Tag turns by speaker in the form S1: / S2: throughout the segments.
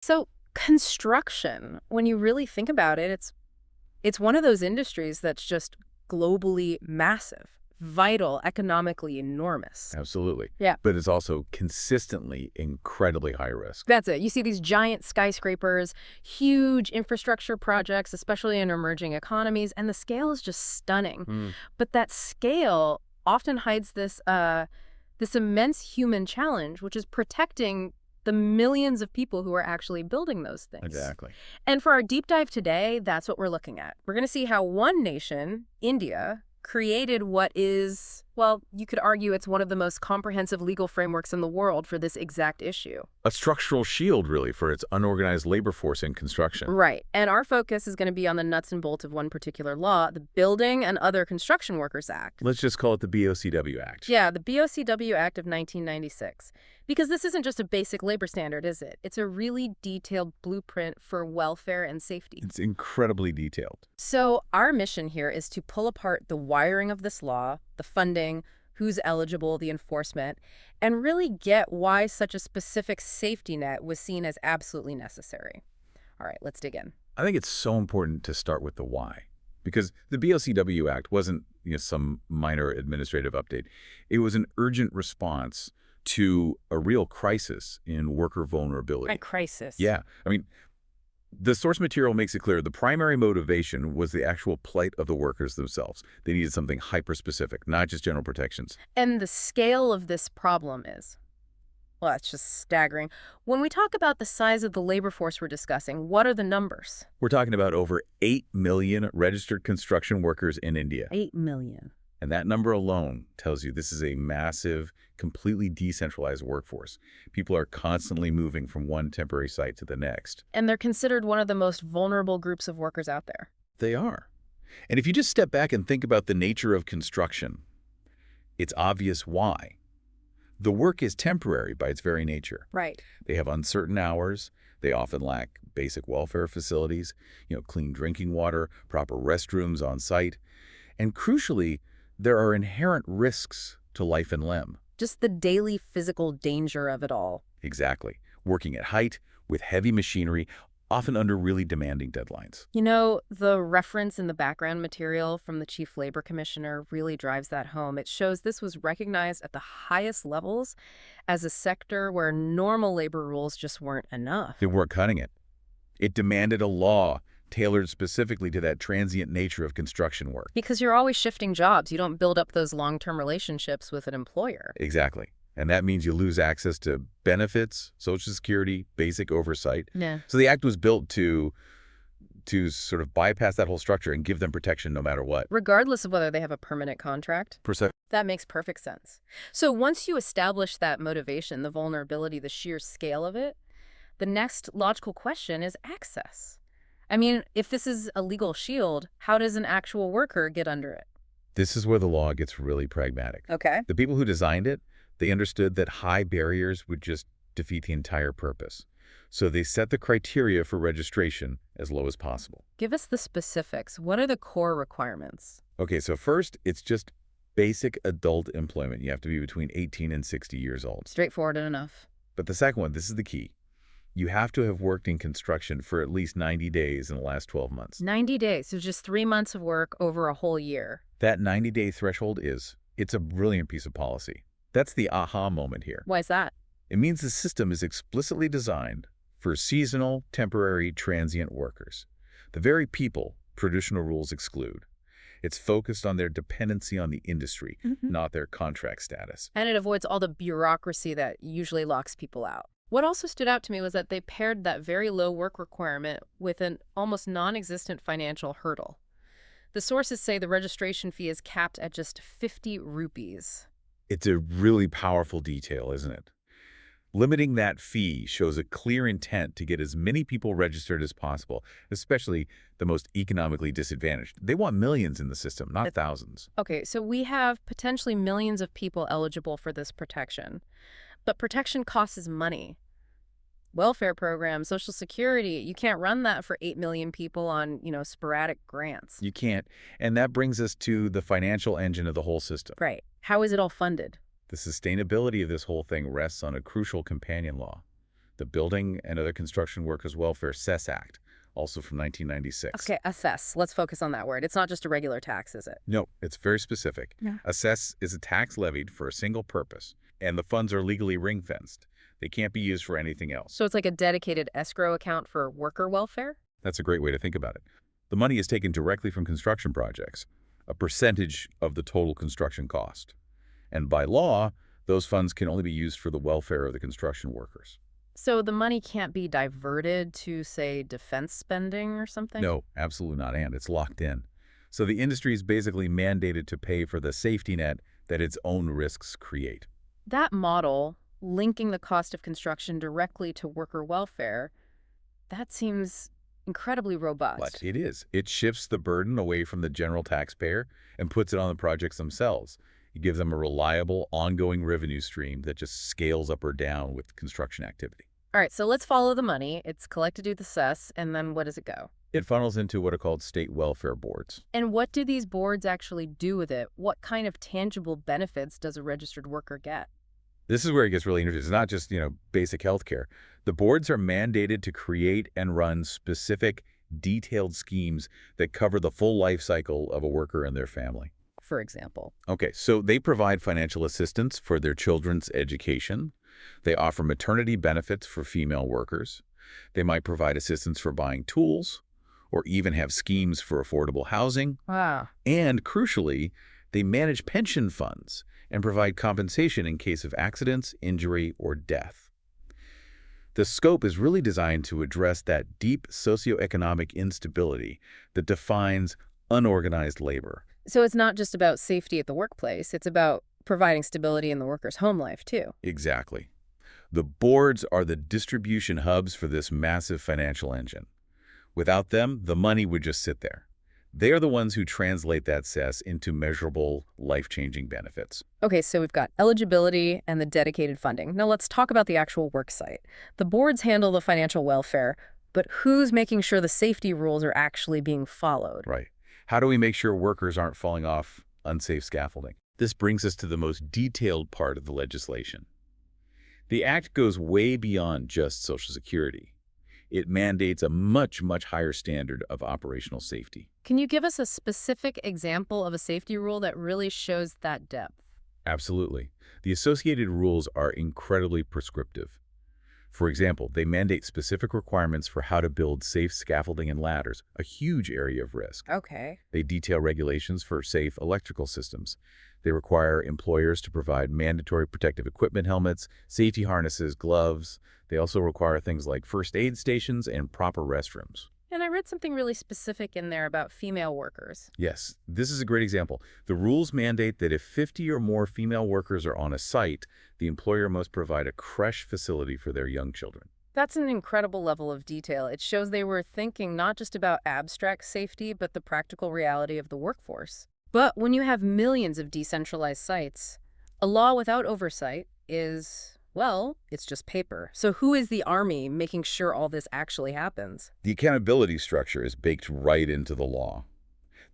S1: So construction, when you really think about it, it's one of those industries that's just globally massive, vital, economically enormous.
S2: Absolutely.
S1: Yeah.
S2: But it's also consistently incredibly high risk.
S1: That's it. You see these giant skyscrapers, huge infrastructure projects, especially in emerging economies, and the scale is just stunning.
S2: Hmm.
S1: But that scale often hides this immense human challenge, which is protecting the millions of people who are actually building those things.
S2: Exactly.
S1: And for our deep dive today, that's what we're looking at. We're going to see how one nation, India, created what is, well, you could argue it's one of the most comprehensive legal frameworks in the world for this exact issue.
S2: A structural shield, really, for its unorganized labor force in construction.
S1: Right. And our focus is going to be on the nuts and bolts of one particular law, the Building and Other Construction Workers Act.
S2: Let's just call it the BOCW Act.
S1: Yeah, the BOCW Act of 1996. Because this isn't just a basic labor standard, is it? It's a really detailed blueprint for welfare and safety.
S2: It's incredibly detailed.
S1: So our mission here is to pull apart the wiring of this law, the funding, who's eligible, the enforcement, and really get why such a specific safety net was seen as absolutely necessary. All right, let's dig in.
S2: I think it's so important to start with the why. Because the BOCW Act wasn't some minor administrative update. It was an urgent response to a real crisis in worker vulnerability.
S1: A crisis.
S2: Yeah. I mean, the source material makes it clear the primary motivation was the actual plight of the workers themselves. They needed something hyper-specific, not just general protections.
S1: And the scale of this problem is, well, that's just staggering. When we talk about the size of the labor force we're discussing, what are the numbers?
S2: We're talking about over 8 million registered construction workers in India.
S1: 8 million.
S2: And that number alone tells you this is a massive, completely decentralized workforce. People are constantly moving from one temporary site to the next.
S1: And they're considered one of the most vulnerable groups of workers out there.
S2: They are. And if you just step back and think about the nature of construction, it's obvious why. The work is temporary by its very nature.
S1: Right.
S2: They have uncertain hours. They often lack basic welfare facilities, clean drinking water, proper restrooms on site. And crucially, there are inherent risks to life and limb.
S1: Just the daily physical danger of it all.
S2: Exactly. Working at height, with heavy machinery, often under really demanding deadlines.
S1: You know, the reference in the background material from the Chief Labor Commissioner really drives that home. It shows this was recognized at the highest levels as a sector where normal labor rules just weren't enough.
S2: They weren't cutting it. It demanded a law tailored specifically to that transient nature of construction work.
S1: Because you're always shifting jobs. You don't build up those long-term relationships with an employer.
S2: Exactly. And that means you lose access to benefits, Social Security, basic oversight.
S1: Yeah.
S2: So the act was built to sort of bypass that whole structure and give them protection no matter what.
S1: Regardless of whether they have a permanent contract.
S2: Percent.
S1: That makes perfect sense. So once you establish that motivation, the vulnerability, the sheer scale of it, the next logical question is access. I mean, if this is a legal shield, how does an actual worker get under it?
S2: This is where the law gets really pragmatic.
S1: Okay.
S2: The people who designed it, they understood that high barriers would just defeat the entire purpose. So they set the criteria for registration as low as possible.
S1: Give us the specifics. What are the core requirements?
S2: Okay, so first, it's just basic adult employment. You have to be between 18 and 60 years old.
S1: Straightforward enough.
S2: But the second one, this is the key. You have to have worked in construction for at least 90 days in the last 12 months.
S1: 90 days, so just 3 months of work over a whole year.
S2: That 90-day threshold it's a brilliant piece of policy. That's the aha moment here.
S1: Why is that?
S2: It means the system is explicitly designed for seasonal, temporary, transient workers. The very people traditional rules exclude. It's focused on their dependency on the industry, not their contract status.
S1: And it avoids all the bureaucracy that usually locks people out. What also stood out to me was that they paired that very low work requirement with an almost non-existent financial hurdle. The sources say the registration fee is capped at just 50 rupees.
S2: It's a really powerful detail, isn't it? Limiting that fee shows a clear intent to get as many people registered as possible, especially the most economically disadvantaged. They want millions in the system, not thousands.
S1: Okay, so we have potentially millions of people eligible for this protection. But protection costs money. Welfare programs, Social Security, you can't run that for 8 million people on, sporadic grants.
S2: You can't. And that brings us to the financial engine of the whole system.
S1: Right. How is it all funded?
S2: The sustainability of this whole thing rests on a crucial companion law, The Building and Other Construction Workers Welfare Cess Act, also from 1996.
S1: Okay, assess. Let's focus on that word. It's not just a regular tax, is it?
S2: No, it's very specific.
S1: Yeah.
S2: A cess is a tax levied for a single purpose, and the funds are legally ring-fenced. They can't be used for anything else.
S1: So it's like a dedicated escrow account for worker welfare?
S2: That's a great way to think about it. The money is taken directly from construction projects, a percentage of the total construction cost. And by law, those funds can only be used for the welfare of the construction workers.
S1: So the money can't be diverted to, say, defense spending or something?
S2: No, absolutely not, and it's locked in. So the industry is basically mandated to pay for the safety net that its own risks create.
S1: That model, linking the cost of construction directly to worker welfare, that seems incredibly robust.
S2: But it is. It shifts the burden away from the general taxpayer and puts it on the projects themselves. It gives them a reliable, ongoing revenue stream that just scales up or down with construction activity.
S1: All right, so let's follow the money. It's collected through the cess, and then where does it go?
S2: It funnels into what are called state welfare boards.
S1: And what do these boards actually do with it? What kind of tangible benefits does a registered worker get?
S2: This is where it gets really interesting. It's not just, basic health care. The boards are mandated to create and run specific, detailed schemes that cover the full life cycle of a worker and their family.
S1: For example.
S2: Okay, so they provide financial assistance for their children's education. They offer maternity benefits for female workers. They might provide assistance for buying tools, or even have schemes for affordable housing.
S1: Wow.
S2: And crucially, they manage pension funds and provide compensation in case of accidents, injury, or death. The scope is really designed to address that deep socioeconomic instability that defines unorganized labor.
S1: So it's not just about safety at the workplace. It's about providing stability in the worker's home life, too.
S2: Exactly. The boards are the distribution hubs for this massive financial engine. Without them, the money would just sit there. They are the ones who translate that cess into measurable, life-changing benefits.
S1: Okay, so we've got eligibility and the dedicated funding. Now let's talk about the actual work site. The boards handle the financial welfare, but who's making sure the safety rules are actually being followed?
S2: Right. How do we make sure workers aren't falling off unsafe scaffolding? This brings us to the most detailed part of the legislation. The Act goes way beyond just Social Security. It mandates a much, much higher standard of operational safety.
S1: Can you give us a specific example of a safety rule that really shows that depth?
S2: Absolutely. The associated rules are incredibly prescriptive. For example, they mandate specific requirements for how to build safe scaffolding and ladders, a huge area of risk.
S1: Okay.
S2: They detail regulations for safe electrical systems. They require employers to provide mandatory protective equipment, helmets, safety harnesses, gloves. They also require things like first aid stations and proper restrooms.
S1: And I read something really specific in there about female workers.
S2: Yes, this is a great example. The rules mandate that if 50 or more female workers are on a site, the employer must provide a creche facility for their young children.
S1: That's an incredible level of detail. It shows they were thinking not just about abstract safety, but the practical reality of the workforce. But when you have millions of decentralized sites, a law without oversight is, well, it's just paper. So who is the army making sure all this actually happens?
S2: The accountability structure is baked right into the law.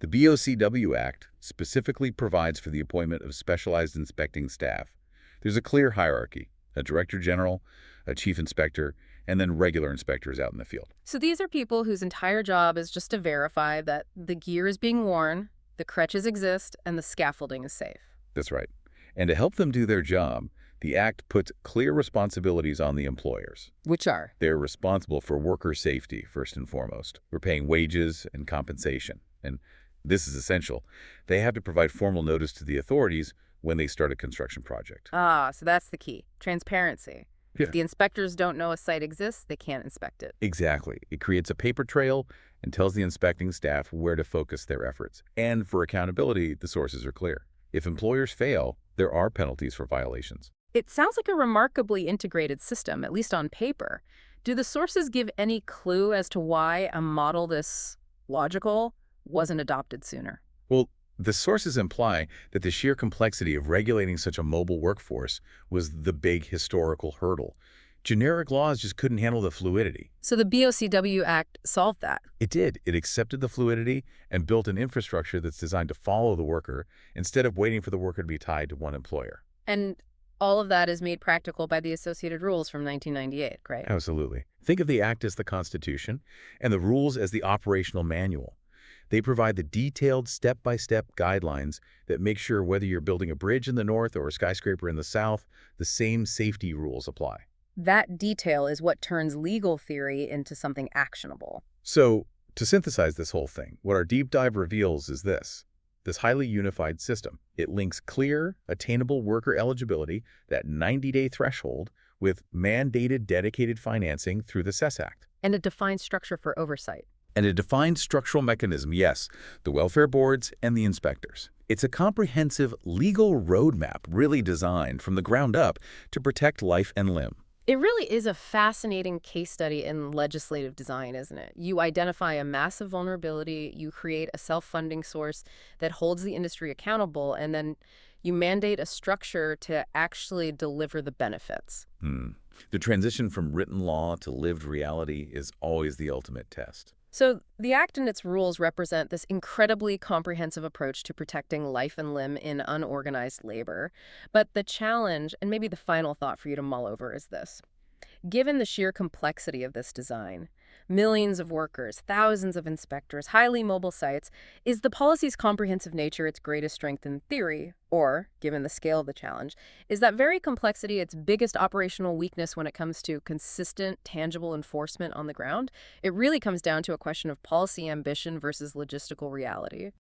S2: The BOCW Act specifically provides for the appointment of specialized inspecting staff. There's a clear hierarchy: a director general, a chief inspector, and then regular inspectors out in the field.
S1: So these are people whose entire job is just to verify that the gear is being worn, the crutches exist, and the scaffolding is safe.
S2: That's right. And to help them do their job, the Act puts clear responsibilities on the employers.
S1: Which are?
S2: They're responsible for worker safety, first and foremost. We're paying wages and compensation. And this is essential. They have to provide formal notice to the authorities when they start a construction project.
S1: Ah, so that's the key. Transparency.
S2: Yeah.
S1: If the inspectors don't know a site exists, they can't inspect it.
S2: Exactly. It creates a paper trail and tells the inspecting staff where to focus their efforts. And for accountability, the sources are clear. If employers fail, there are penalties for violations.
S1: It sounds like a remarkably integrated system, at least on paper. Do the sources give any clue as to why a model this logical wasn't adopted sooner?
S2: Well, the sources imply that the sheer complexity of regulating such a mobile workforce was the big historical hurdle. Generic laws just couldn't handle the fluidity.
S1: So the BOCW Act solved that.
S2: It did. It accepted the fluidity and built an infrastructure that's designed to follow the worker instead of waiting for the worker to be tied to one employer.
S1: And All of that is made practical by the associated rules from 1998, right?
S2: Absolutely. Think of the Act as the Constitution and the rules as the operational manual. They provide the detailed step-by-step guidelines that make sure whether you're building a bridge in the north or a skyscraper in the south, the same safety rules apply.
S1: That detail is what turns legal theory into something actionable.
S2: So, to synthesize this whole thing, what our deep dive reveals is this highly unified system. It links clear, attainable worker eligibility, that 90-day threshold, with mandated dedicated financing through the CES Act.
S1: And a defined structure for oversight.
S2: And a defined structural mechanism, yes, the welfare boards and the inspectors. It's a comprehensive legal roadmap really designed from the ground up to protect life and limb.
S1: It really is a fascinating case study in legislative design, isn't it? You identify a massive vulnerability, you create a self-funding source that holds the industry accountable, and then you mandate a structure to actually deliver the benefits.
S2: The transition from written law to lived reality is always the ultimate test.
S1: So the Act and its rules represent this incredibly comprehensive approach to protecting life and limb in unorganized labor. But the challenge, and maybe the final thought for you to mull over, is this. Given the sheer complexity of this design, millions of workers, thousands of inspectors, highly mobile sites, is the policy's comprehensive nature its greatest strength in theory? Or, given the scale of the challenge, is that very complexity its biggest operational weakness when it comes to consistent, tangible enforcement on the ground? It really comes down to a question of policy ambition versus logistical reality.